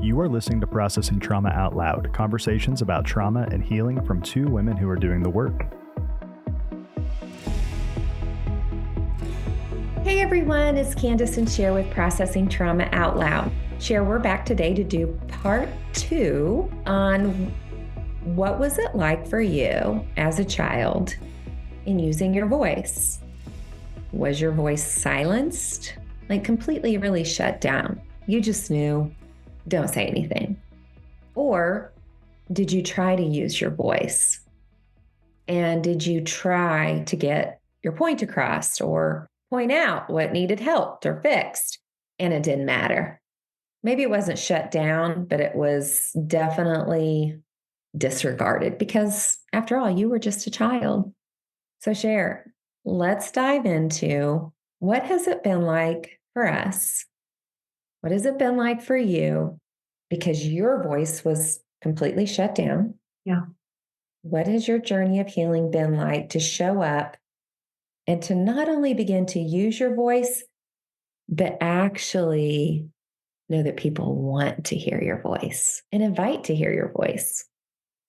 You are listening to Processing Trauma Out Loud, conversations about trauma and healing from two women who are doing the work. Hey everyone, it's Kandace and Sher with Processing Trauma Out Loud. Sher, we're back today to do part 2 on what was it like for you as a child in using your voice. Was your voice silenced? Like completely really shut down? You just knew, don't say anything. Or did you try to use your voice? And did you try to get your point across or point out what needed helped or fixed? And it didn't matter. Maybe it wasn't shut down, but it was definitely disregarded because after all, you were just a child. So Sher, let's dive into what has it been like for us? What has it been like for you? Because your voice was completely shut down. Yeah. What has your journey of healing been like to show up and to not only begin to use your voice, but actually know that people want to hear your voice and invite to hear your voice?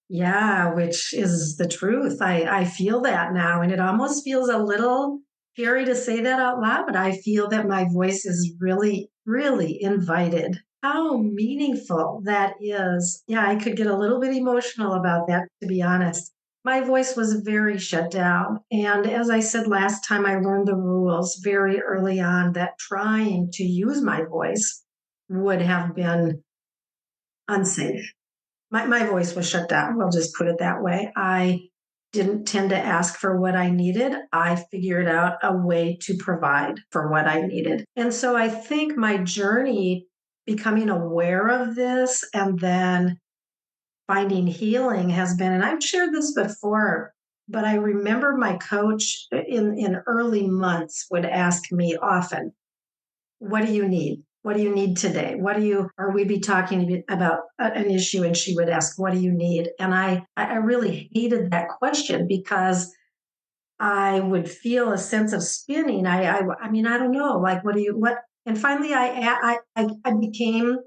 Yeah, which is the truth. I feel that now, and it almost feels a little scary to say that out loud, but I feel that my voice is really, really invited. How meaningful that is. Yeah, I could get a little bit emotional about that, to be honest. My voice was very shut down. And as I said last time, I learned the rules very early on that trying to use my voice would have been unsafe. My voice was shut down. We'll just put it that way. I didn't tend to ask for what I needed. I figured out a way to provide for what I needed. And so I think my journey becoming aware of this and then finding healing has been, and I've shared this before, but I remember my coach in early months would ask me often, what do you need? What do you need today? Or we'd be talking about an issue and she would ask, what do you need? And I really hated that question because I would feel a sense of spinning. I mean, I don't know, like, what? And finally I became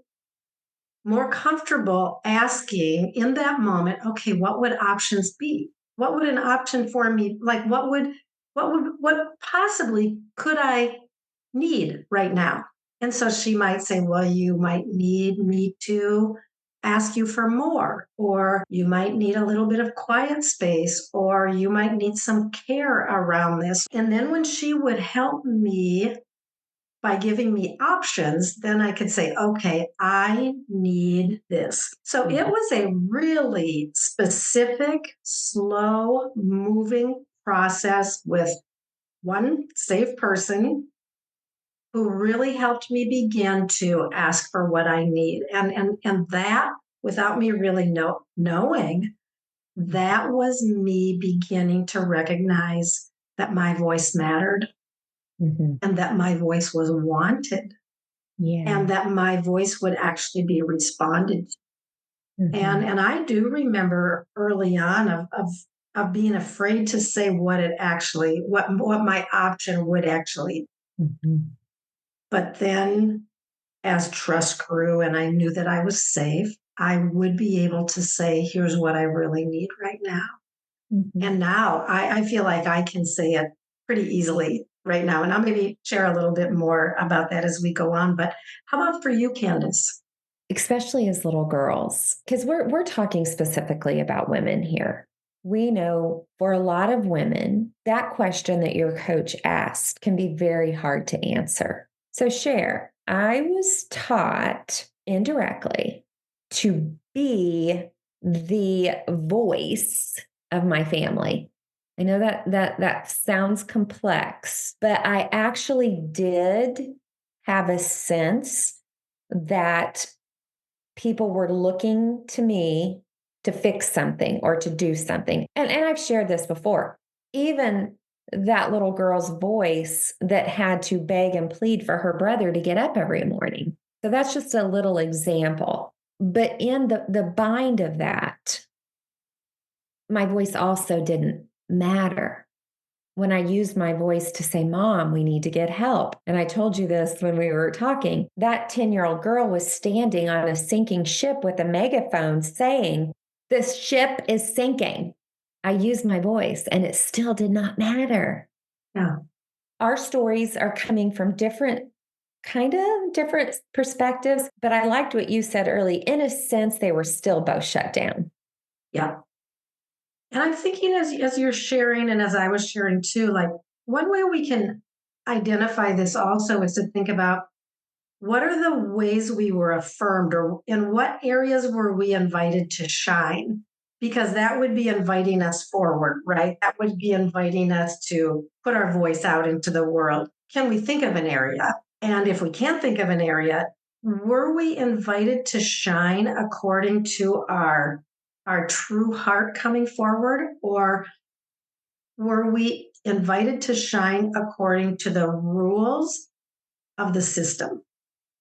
more comfortable asking in that moment, okay, what would options be? What would an option for me, like, what possibly could I need right now? And so she might say, well, you might need me to ask you for more, or you might need a little bit of quiet space, or you might need some care around this. And then when she would help me by giving me options, then I could say, okay, I need this. So it was a really specific, slow moving process with one safe person who really helped me begin to ask for what I need. And that, without me really knowing, that was me beginning to recognize that my voice mattered and that my voice was wanted and that my voice would actually be responded to. And I do remember early on of being afraid to say what my option would actually. But then as trust grew and I knew that I was safe, I would be able to say, here's what I really need right now. And now I feel like I can say it pretty easily right now. And I'll maybe share a little bit more about that as we go on. But how about for you, Kandace? Especially as little girls, because we're talking specifically about women here. We know for a lot of women, that question that your coach asked can be very hard to answer. So Sher, I was taught indirectly to be the voice of my family. I know that sounds complex, but I actually did have a sense that people were looking to me to fix something or to do something. And I've shared this before. Even that little girl's voice that had to beg and plead for her brother to get up every morning. So that's just a little example. But in the bind of that, my voice also didn't matter. when I used my voice to say, Mom, we need to get help. And I told you this when we were talking. That 10-year-old girl was standing on a sinking ship with a megaphone saying, this ship is sinking. I used my voice and it still did not matter. Yeah. Our stories are coming from different perspectives, but I liked what you said early. In a sense, they were still both shut down. Yeah. And I'm thinking as you're sharing and as I was sharing too, like one way we can identify this also is to think about what are the ways we were affirmed or in what areas were we invited to shine? Because that would be inviting us forward, right? That would be inviting us to put our voice out into the world. Can we think of an area? And if we can't think of an area, were we invited to shine according to our true heart coming forward? Or were we invited to shine according to the rules of the system?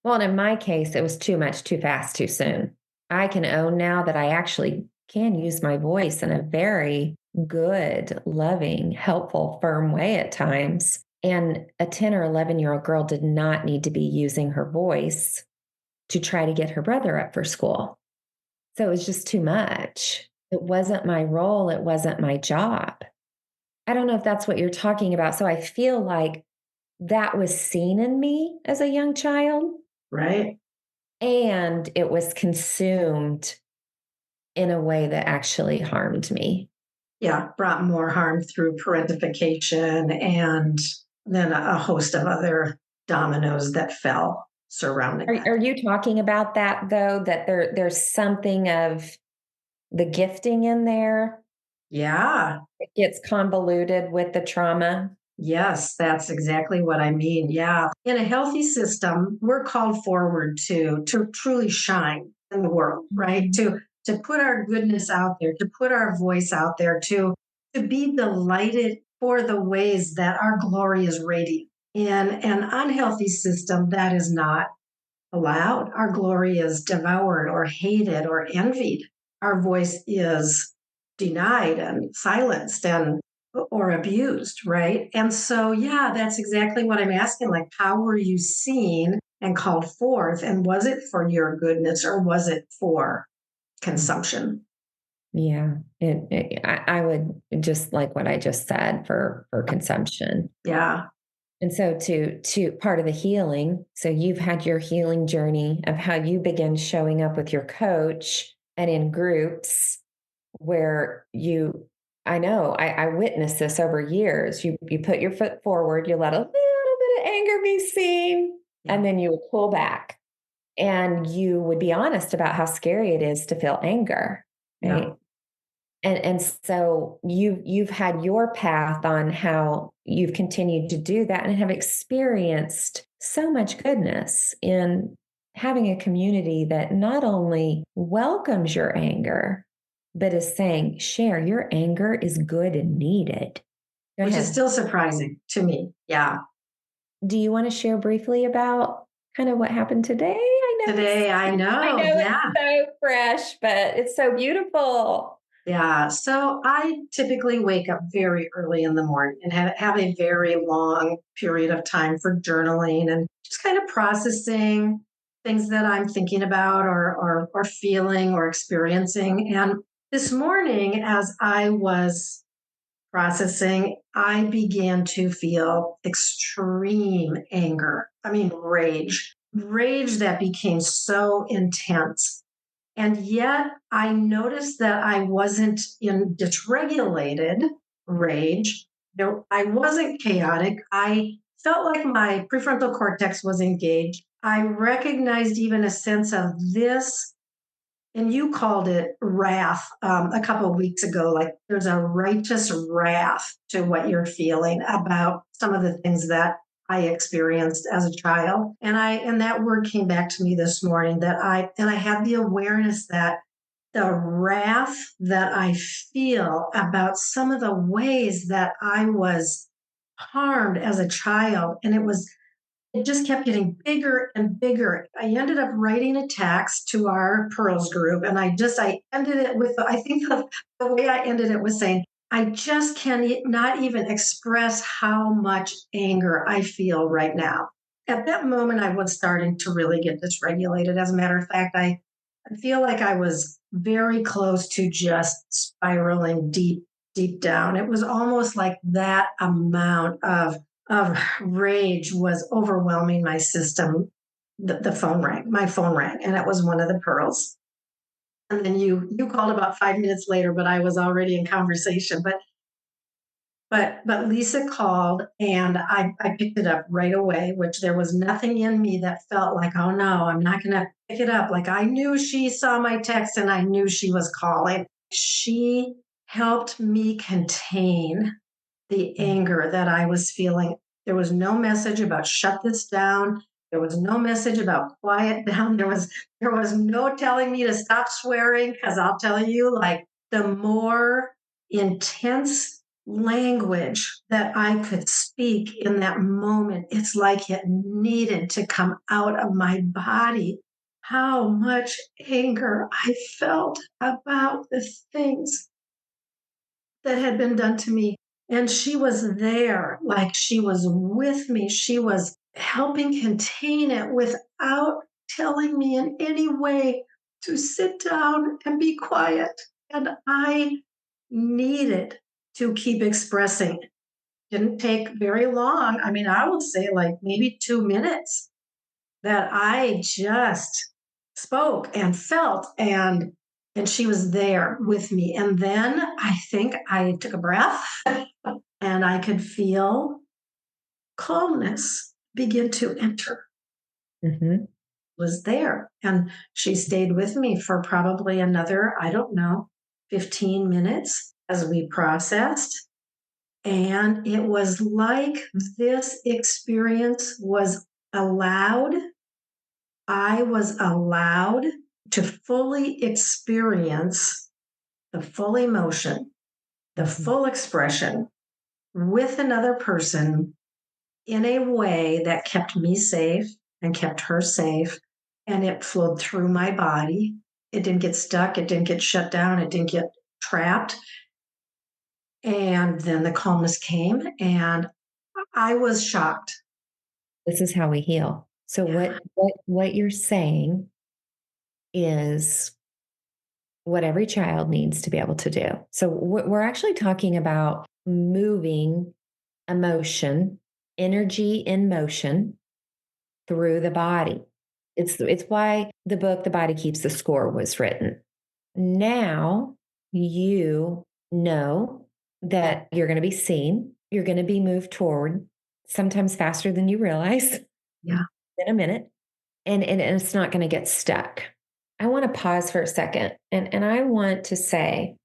Well, and in my case, it was too much, too fast, too soon. I can own now that I actually can use my voice in a very good, loving, helpful, firm way at times. And a 10 or 11-year-old girl did not need to be using her voice to try to get her brother up for school. So it was just too much. It wasn't my role. It wasn't my job. I don't know if that's what you're talking about. So I feel like that was seen in me as a young child. Right. And it was consumed in a way that actually harmed me. Yeah, brought more harm through parentification and then a host of other dominoes that fell surrounding that. Are you talking about that though? That there's something of the gifting in there? Yeah. It gets convoluted with the trauma. Yes, that's exactly what I mean. Yeah. In a healthy system, we're called forward to truly shine in the world, right? Mm-hmm. To put our goodness out there, to put our voice out there, to be delighted for the ways that our glory is radiant. In an unhealthy system, that is not allowed. Our glory is devoured or hated or envied. Our voice is denied and silenced and or abused, right? And so, yeah, that's exactly what I'm asking. Like, how were you seen and called forth? And was it for your goodness or was it for consumption? Yeah, I would just like what I just said for consumption. Yeah. And so to part of the healing, so you've had your healing journey of how you begin showing up with your coach and in groups where I know I witnessed this over years. You put your foot forward, you let a little bit of anger be seen, and then you would pull back. And you would be honest about how scary it is to feel anger. Right. Yeah. And so you've had your path on how you've continued to do that and have experienced so much goodness in having a community that not only welcomes your anger, but is saying, Sher, your anger is good and needed. Go Which ahead. is still surprising to me. Yeah. Do you want to share briefly about kind of what happened today? Today, I know. Yeah. It's so fresh, but it's so beautiful. Yeah. So I typically wake up very early in the morning and have a very long period of time for journaling and just kind of processing things that I'm thinking about or feeling or experiencing. And this morning, as I was processing, I began to feel extreme anger. I mean, rage that became so intense. And yet I noticed that I wasn't in dysregulated rage. I wasn't chaotic. I felt like my prefrontal cortex was engaged. I recognized even a sense of this, and you called it wrath a couple of weeks ago. Like there's a righteous wrath to what you're feeling about some of the things that I experienced as a child. And that word came back to me this morning that I had the awareness that the wrath that I feel about some of the ways that I was harmed as a child. And it just kept getting bigger and bigger. I ended up writing a text to our Pearls group, and I ended it with, I think the way I ended it was saying, I just not even express how much anger I feel right now. At that moment, I was starting to really get dysregulated. As a matter of fact, I feel like I was very close to just spiraling deep, deep down. It was almost like that amount of rage was overwhelming my system. The phone rang, my phone rang, and it was one of the Pearls. And then you called about 5 minutes later, but I was already in conversation. But Lisa called and I picked it up right away, which there was nothing in me that felt like, oh no, I'm not gonna pick it up. Like I knew she saw my text and I knew she was calling. She helped me contain the anger that I was feeling. There was no message about shut this down. There was no message about quiet down. There was no telling me to stop swearing because I'll tell you, like the more intense language that I could speak in that moment, it's like it needed to come out of my body. How much anger I felt about the things that had been done to me. And she was there, like she was with me. She was helping contain it without telling me in any way to sit down and be quiet. And I needed to keep expressing. Didn't take very long. I mean, I would say like maybe 2 minutes that I just spoke and felt and she was there with me. And then I think I took a breath and I could feel calmness begin to enter. Mm-hmm. Was there. And she stayed with me for probably another, I don't know, 15 minutes as we processed. And it was like this experience was allowed. I was allowed to fully experience the full emotion, the full expression with another person in a way that kept me safe and kept her safe. And it flowed through my body. It didn't get stuck. It didn't get shut down. It didn't get trapped. And then the calmness came and I was shocked. This is how we heal. So Yeah. what you're saying is what every child needs to be able to do. So we're actually talking about moving emotion, energy in motion through the body. It's why the book The Body Keeps the Score was written. Now you know that you're going to be seen, you're going to be moved toward, sometimes faster than you realize, Yeah. in a minute, and it's not going to get stuck. I want to pause for a second and I want to say,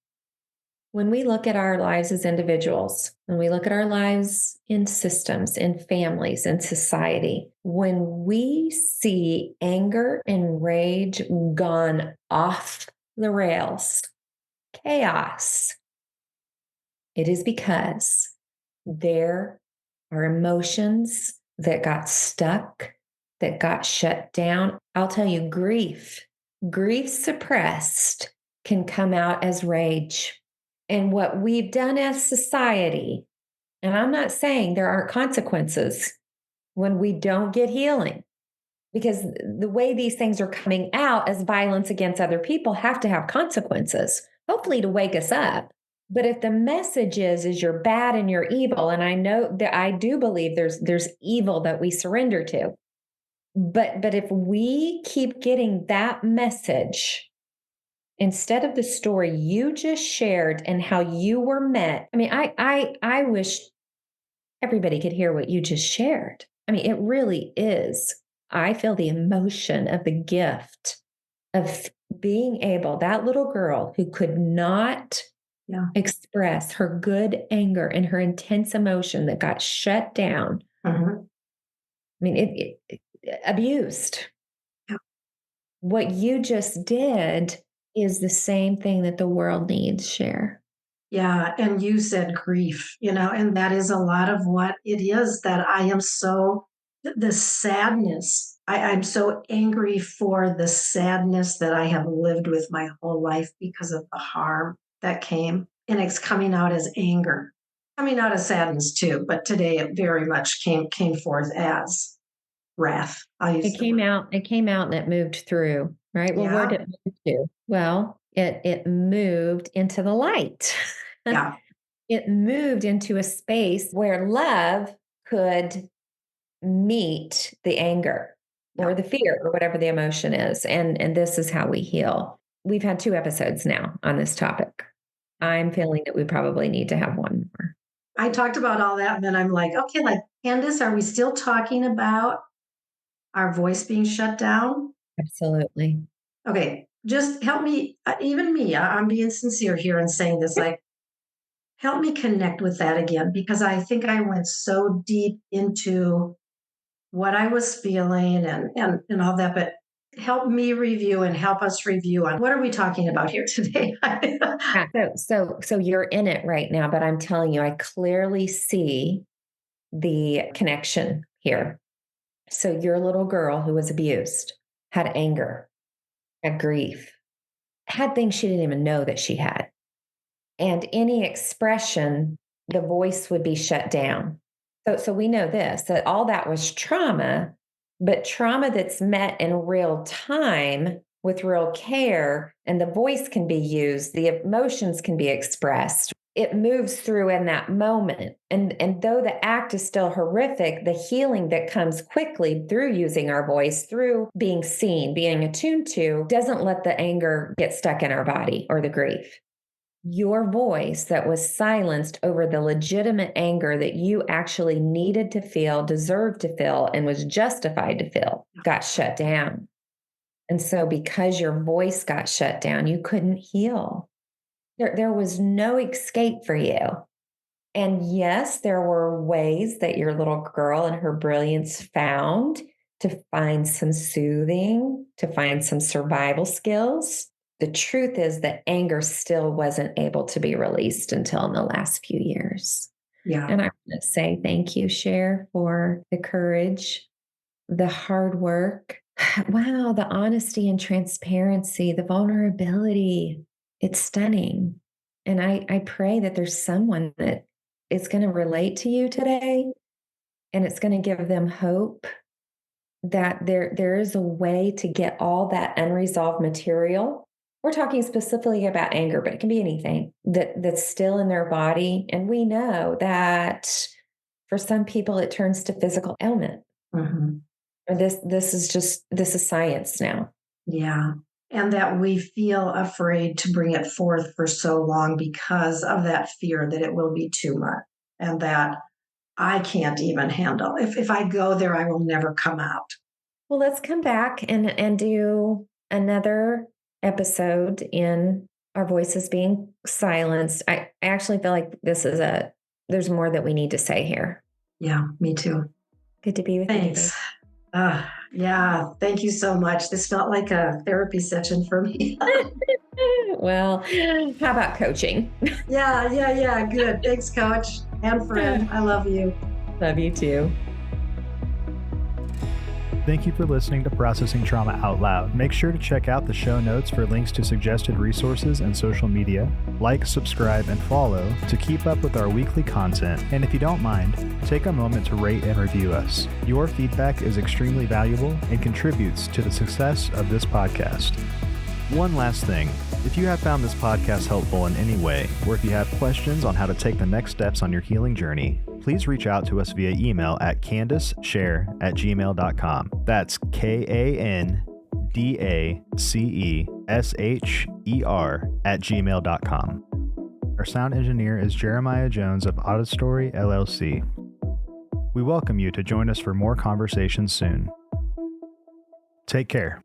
when we look at our lives as individuals, when we look at our lives in systems, in families, in society, when we see anger and rage gone off the rails, chaos, it is because there are emotions that got stuck, that got shut down. I'll tell you, grief suppressed can come out as rage. And what we've done as society, and I'm not saying there aren't consequences when we don't get healing, because the way these things are coming out as violence against other people have to have consequences, hopefully to wake us up. But if the message is you're bad and you're evil, and I know that I do believe there's evil that we surrender to. But if we keep getting that message instead of the story you just shared and how you were met, I mean, I wish everybody could hear what you just shared. I mean, it really is. I feel the emotion of the gift of being able, that little girl who could not express her good anger and her intense emotion that got shut down. Mm-hmm. I mean, abused. Yeah. What you just did is the same thing that the world needs, Sher. Yeah. And you said grief, and that is a lot of what it is that I am so, the sadness. I'm so angry for the sadness that I have lived with my whole life because of the harm that came. and it's coming out as anger, coming out as sadness too. But today it very much came forth as wrath. It came out and it moved through, right? Well, where Yeah. did it move to? Well, it moved into the light. Yeah. It moved into a space where love could meet the anger or Yeah. the fear or whatever the emotion is. And this is how we heal. We've had 2 episodes now on this topic. I'm feeling that we probably need to have one more. I talked about all that, and then I'm like, okay, like, Kandace, are we still talking about our voice being shut down? Absolutely. Okay, just help me, even me, I'm being sincere here and saying this, like, help me connect with that again, because I think I went so deep into what I was feeling and all that, but help me review and help us review on what are we talking about here today? Yeah, so you're in it right now, but I'm telling you, I clearly see the connection here. So your little girl who was abused had anger, had grief, had things she didn't even know that she had. And any expression, the voice would be shut down. So we know this, that all that was trauma, but trauma that's met in real time with real care, and the voice can be used, the emotions can be expressed. It moves through in that moment. And though the act is still horrific, the healing that comes quickly through using our voice, through being seen, being attuned to, doesn't let the anger get stuck in our body or the grief. Your voice that was silenced over the legitimate anger that you actually needed to feel, deserved to feel, and was justified to feel got shut down. And so, because your voice got shut down, you couldn't heal. There was no escape for you. And yes, there were ways that your little girl and her brilliance found to find some soothing, to find some survival skills. The truth is that anger still wasn't able to be released until in the last few years. Yeah. And I want to say thank you, Sher, for the courage, the hard work. Wow, the honesty and transparency, the vulnerability. It's stunning. And I pray that there's someone that is going to relate to you today, and it's going to give them hope that there is a way to get all that unresolved material. We're talking specifically about anger, but it can be anything that's still in their body. And we know that for some people, it turns to physical ailment. Mm-hmm. This is science now. Yeah. And that we feel afraid to bring it forth for so long because of that fear that it will be too much and that I can't even handle. If I go there, I will never come out. Well, let's come back and do another episode in our voices being silenced. I actually feel like there's more that we need to say here. Yeah, me too. Good to be with you. Thanks. Yeah, thank you so much. This felt like a therapy session for me. Well, how about coaching? Yeah. Good. Thanks, Coach and friend. I love you. Love you too. Thank you for listening to Processing Trauma Out Loud. Make sure to check out the show notes for links to suggested resources and social media. Like, subscribe, and follow to keep up with our weekly content. And if you don't mind, take a moment to rate and review us. Your feedback is extremely valuable and contributes to the success of this podcast. One last thing. If you have found this podcast helpful in any way, or if you have questions on how to take the next steps on your healing journey, please reach out to us via email at KandaceSher@gmail.com. That's KandaceSher@gmail.com. Our sound engineer is Jeremiah Jones of Auditory LLC. We welcome you to join us for more conversations soon. Take care.